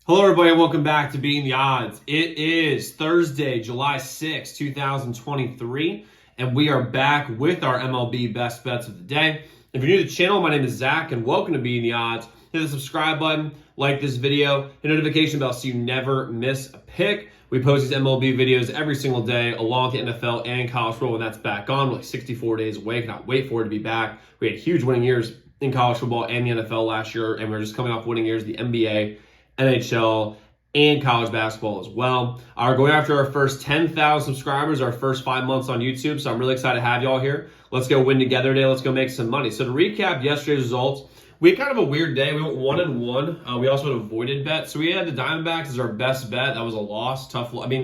Hello, everybody, and welcome back to Beating the Odds. It is Thursday, July 6, 2023, and we are back with our MLB best bets of the day. If you're new to the channel, my name is Zach, and welcome to Beating the Odds. Hit the subscribe button, like this video, hit notification bell so you never miss a pick. We post these MLB videos every single day, along with the NFL and college football, and that's back on. We're like 64 days away. Cannot wait for it to be back. We had huge winning years in college football and the NFL last year, and we're just coming off winning years, the NBA, NHL, and college basketball as well. We're going after our first 10,000 subscribers, our first 5 months on YouTube, so I'm really excited to have y'all here. Let's go win together today. Let's go make some money. So to recap yesterday's results, we had kind of a weird day. We went 1-1. We also had avoided bet. So we had the Diamondbacks as our best bet. That was a loss. Tough. Up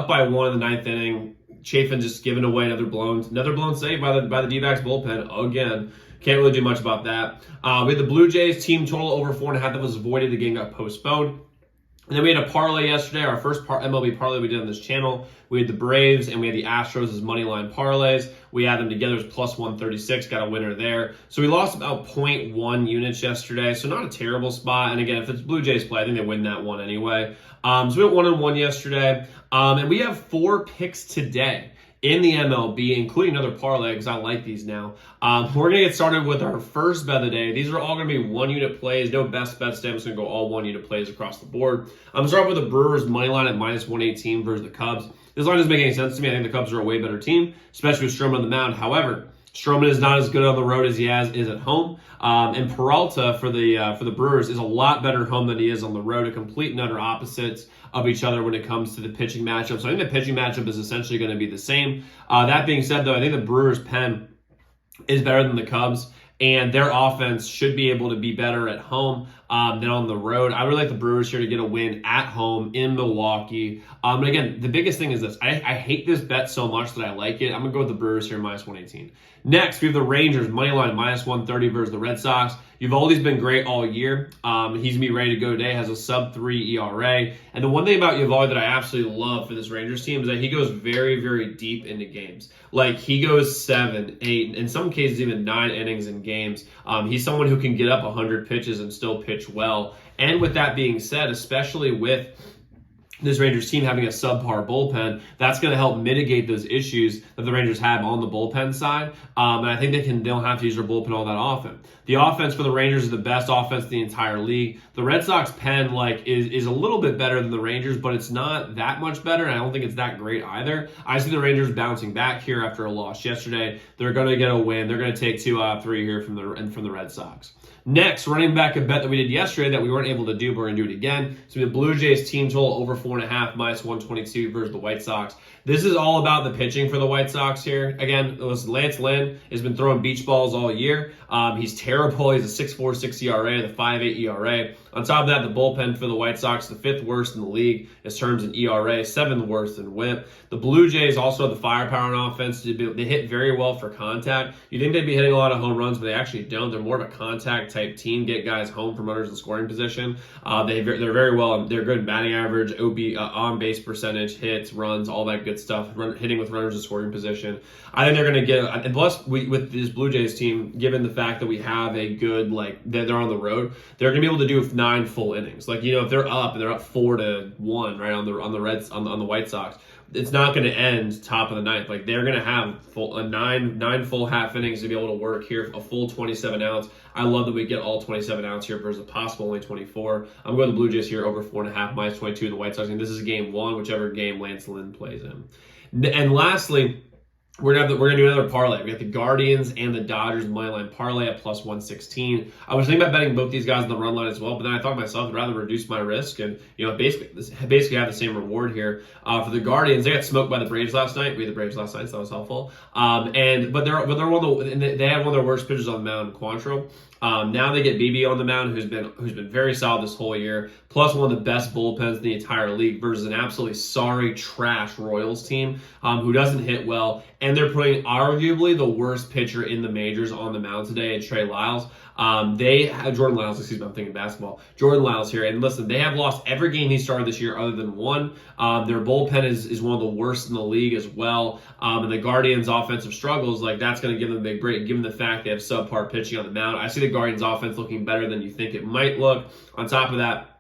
by one in the ninth inning. Chafin just giving away another blown save by the D-backs bullpen again. Can't really do much about that. We had the Blue Jays team total over 4.5 that was avoided. The game got postponed. And then we had a parlay yesterday, our first MLB parlay we did on this channel. We had the Braves and we had the Astros as money line parlays. We had them together as plus 136, got a winner there. So we lost about 0.1 units yesterday, so not a terrible spot. And again, if it's Blue Jays play, I think they win that one anyway. So we went 1-1 yesterday. And we have 4 picks today in the MLB, including another parlay, because I like these now. We're going to get started with our first bet of the day. These are all going to be 1-unit plays. No best bets today. I'm just going to go all 1-unit plays across the board. I'm going to start with the Brewers money line at minus 118 versus the Cubs. This line doesn't make any sense to me. I think the Cubs are a way better team, especially with Stroman on the mound. However, Stroman is not as good on the road as he is at home. And Peralta for the Brewers is a lot better at home than he is on the road. A complete and utter opposites of each other when it comes to the pitching matchup. So I think the pitching matchup is essentially going to be the same. That being said, though, I think the Brewers' pen is better than the Cubs, and their offense should be able to be better at home than on the road. I really like the Brewers here to get a win at home in Milwaukee. And again, the biggest thing is this. I hate this bet so much that I like it. I'm going to go with the Brewers here minus 118. Next, we have the Rangers money line minus 130 versus the Red Sox. Uvalde's been great all year. He's going to be ready to go today, has a sub-3 ERA. And the one thing about Uvalde that I absolutely love for this Rangers team is that he goes very, very deep into games. Like, he goes 7, 8, in some cases even 9 innings in games. He's someone who can get up 100 pitches and still pitch well. And with that being said, especially with this Rangers team having a subpar bullpen, that's going to help mitigate those issues that the Rangers have on the bullpen side. And I think they don't have to use their bullpen all that often. The offense for the Rangers is the best offense in the entire league. The Red Sox pen is a little bit better than the Rangers, but it's not that much better, and I don't think it's that great either. I see the Rangers bouncing back here after a loss yesterday. They're going to get a win. They're going to take 2 out of 3 here from the Red Sox. Next, running back a bet that we did yesterday that we weren't able to do, but we're going to do it again. So the Blue Jays team total over 4.5 minus 122 versus the White Sox. This is all about the pitching for the White Sox here. Again, listen, Lance Lynn has been throwing beach balls all year. He's terrible. He's a 6.46 ERA, the 5.8 ERA. On top of that, the bullpen for the White Sox, the 5th worst in the league as terms in ERA, 7th worst in WHIP. The Blue Jays also have the firepower on offense. They hit very well for contact. You think they'd be hitting a lot of home runs, but they actually don't. They're more of a contact type team, get guys home from runners in scoring position. They're very well. They're good batting average, OB, on base percentage, hits, runs, all that good stuff. Hitting with runners in scoring position. I think they're going to get. And plus, with this Blue Jays team, given the fact that we have a good they're on the road, they're going to be able to do 9 full innings. If they're up and they're up 4-1, right, on the White Sox, it's not going to end top of the ninth. They're going to have nine full half innings to be able to work here, a full 27 outs. I love that we get all 27 outs here versus a possible only 24. I'm going to the Blue Jays here over 4.5 minus 22 in the White Sox. And this is game 1, whichever game Lance Lynn plays in. And lastly, we're gonna do another parlay. We got the Guardians and the Dodgers money line parlay at plus 116. I was thinking about betting both these guys on the run line as well, but then I thought to myself I'd rather reduce my risk and basically have the same reward here. For the Guardians, they got smoked by the Braves last night. We had the Braves last night, so that was helpful. But they're they had one of their worst pitchers on the mound, Quantrill. Now they get BB on the mound, who's been very solid this whole year, plus one of the best bullpens in the entire league versus an absolutely sorry trash Royals team who doesn't hit well, and they're putting arguably the worst pitcher in the majors on the mound today, Trey Lyles. They have Jordan Lyles, excuse me, I'm thinking basketball. Jordan Lyles here. And listen, they have lost every game he started this year other than one. Their bullpen is one of the worst in the league as well. And the Guardians' offensive struggles, like that's going to give them a big break, given the fact they have subpar pitching on the mound. I see the Guardians' offense looking better than you think it might look. On top of that,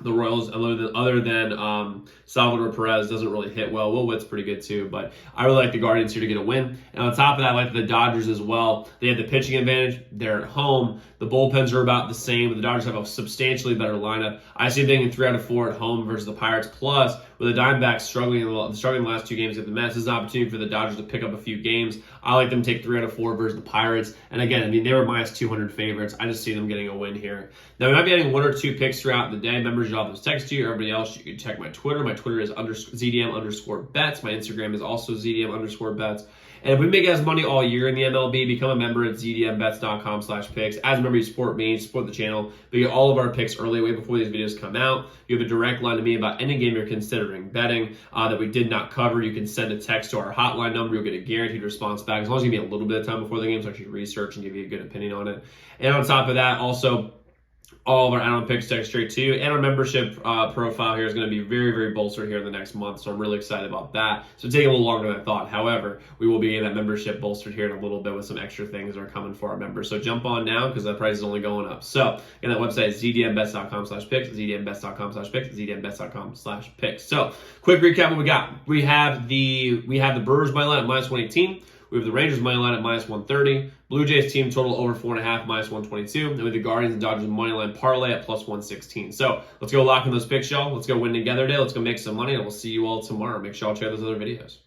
the Royals, other than Salvador Perez, doesn't really hit well. Will Witt's pretty good too, but I really like the Guardians here to get a win. And on top of that, I like the Dodgers as well. They have the pitching advantage. They're at home. The bullpens are about the same, but the Dodgers have a substantially better lineup. I see them getting 3 out of 4 at home versus the Pirates. Plus, with the Diamondbacks struggling the last 2 games at the Mets, this is an opportunity for the Dodgers to pick up a few games. I like them to take 3 out of 4 versus the Pirates. And again, I mean, they were minus 200 favorites. I just see them getting a win here. Now, we might be adding 1 or 2 picks throughout the day. Members, you'll have those text to you. Everybody else, you can check my Twitter. My Twitter is ZDM_bets. My Instagram is also ZDM_bets. And if we make as money all year in the MLB, become a member at ZDMBets.com/picks. As a member, you support me, support the channel. We get all of our picks early, way before these videos come out. You have a direct line to me about any game you're considering betting that we did not cover. You can send a text to our hotline number. You'll get a guaranteed response back, as long as you give me a little bit of time before the game to actually research and give you a good opinion on it. And on top of that, also, all of our add-on picks text straight to you, and our membership profile here is going to be very, very bolstered here in the next month, so I'm really excited about that. So it's taking a little longer than I thought. However, we will be getting that membership bolstered here in a little bit with some extra things that are coming for our members. So jump on now because that price is only going up. So again, that website is ZDMBets.com/picks, ZDMBets.com/picks, ZDMBets.com/picks. So quick recap: what we got? We have the Brewers money line at minus 118. We have the Rangers money line at minus 130. Blue Jays team total over 4.5, minus 122. And we have the Guardians and Dodgers money line parlay at plus 116. So let's go lock in those picks, y'all. Let's go win together today. Let's go make some money, and we'll see you all tomorrow. Make sure y'all check out those other videos.